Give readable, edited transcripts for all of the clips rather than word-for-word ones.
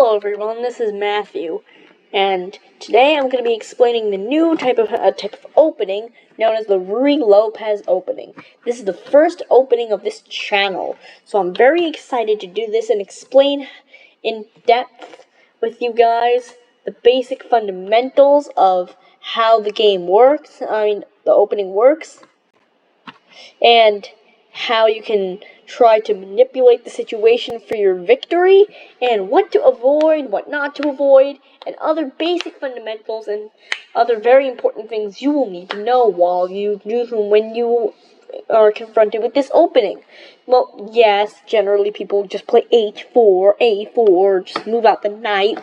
Hello everyone, this is Matthew, and today I'm going to be explaining the new type of opening known as the Ruy Lopez opening. This is the first opening of this channel, so I'm very excited to do this and explain in depth with you guys the basic fundamentals of how the game works, the opening works, and how you can try to manipulate the situation for your victory, and what to avoid, what not to avoid, and other basic fundamentals and other very important things you will need to know while you do them when you are confronted with this opening. Well, yes, generally people just play H4, A4, just move out the knight,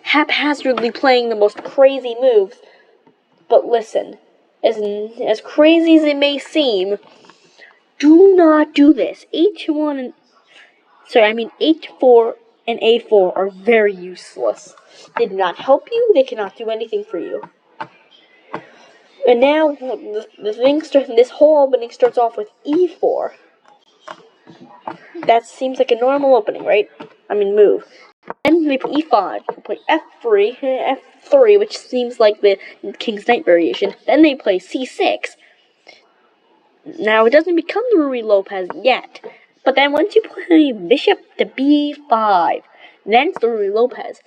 haphazardly playing the most crazy moves. But listen, as crazy as it may seem, do not do this. H4 and A4 are very useless. They do not help you. They cannot do anything for you. And now this whole opening starts off with E4. That seems like a normal opening, right? Move. Then they play E5. They play F3, which seems like the King's Knight variation. Then they play C6. Now, it doesn't become the Ruy Lopez yet, but then once you play bishop to b5, then it's the Ruy Lopez.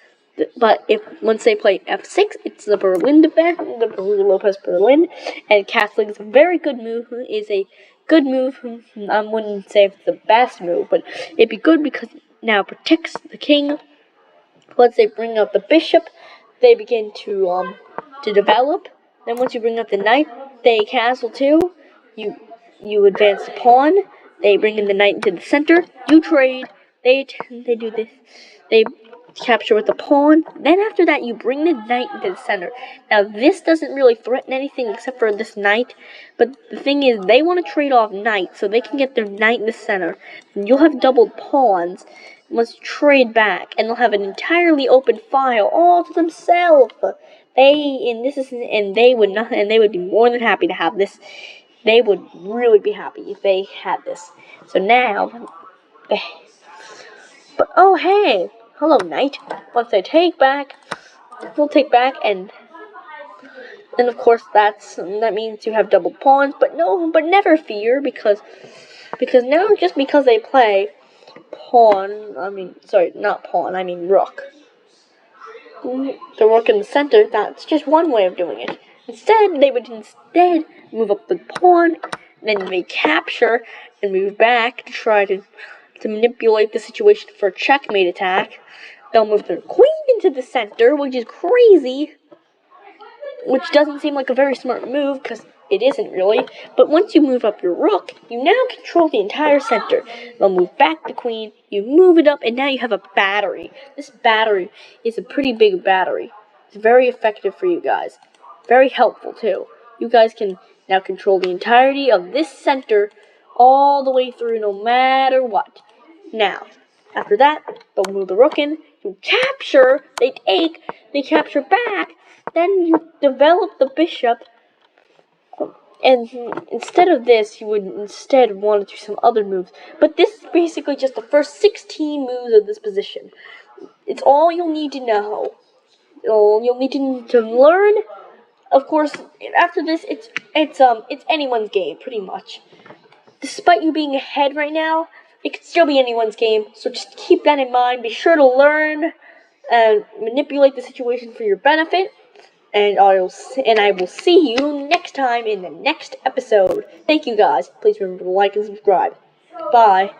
But once they play f6, it's the Berlin defense, the Ruy Lopez Berlin, and castling is a very good move. I wouldn't say it's the best move, but it'd be good because now it protects the king. Once they bring up the bishop, they begin to develop. Then once you bring up the knight, they castle too. You advance the pawn. They bring in the knight into the center. You trade. They do this. They capture with the pawn. Then after that, you bring the knight into the center. Now this doesn't really threaten anything except for this knight. But the thing is, they want to trade off knight so they can get their knight in the center. And you'll have doubled pawns. Must trade back, and they'll have an entirely open file all to themselves. They would be more than happy to have this. They would really be happy if they had this. So now, but oh hey, hello knight. Once they take back, we'll take back, and of course that means you have double pawns. But never fear because now just because they play rook. The rook in the center, that's just one way of doing it. They would move up the pawn, then they capture and move back to try to manipulate the situation for a checkmate attack. They'll move their queen into the center, which is crazy, which doesn't seem like a very smart move, because it isn't really. But once you move up your rook, you now control the entire center. They'll move back the queen, you move it up, and now you have a battery. This battery is a pretty big battery. It's very effective for you guys. Very helpful, too. You guys can now control the entirety of this center all the way through, no matter what. Now, after that, they'll move the rook in, you capture, they capture back, then you develop the bishop. And instead of this, you would instead want to do some other moves. But this is basically just the first 16 moves of this position. It's all you'll need to know. You'll need to learn. Of course, after this, it's anyone's game, pretty much. Despite you being ahead right now, it could still be anyone's game. So just keep that in mind. Be sure to learn and manipulate the situation for your benefit. And I will see you next time in the next episode. Thank you guys. Please remember to like and subscribe. Bye.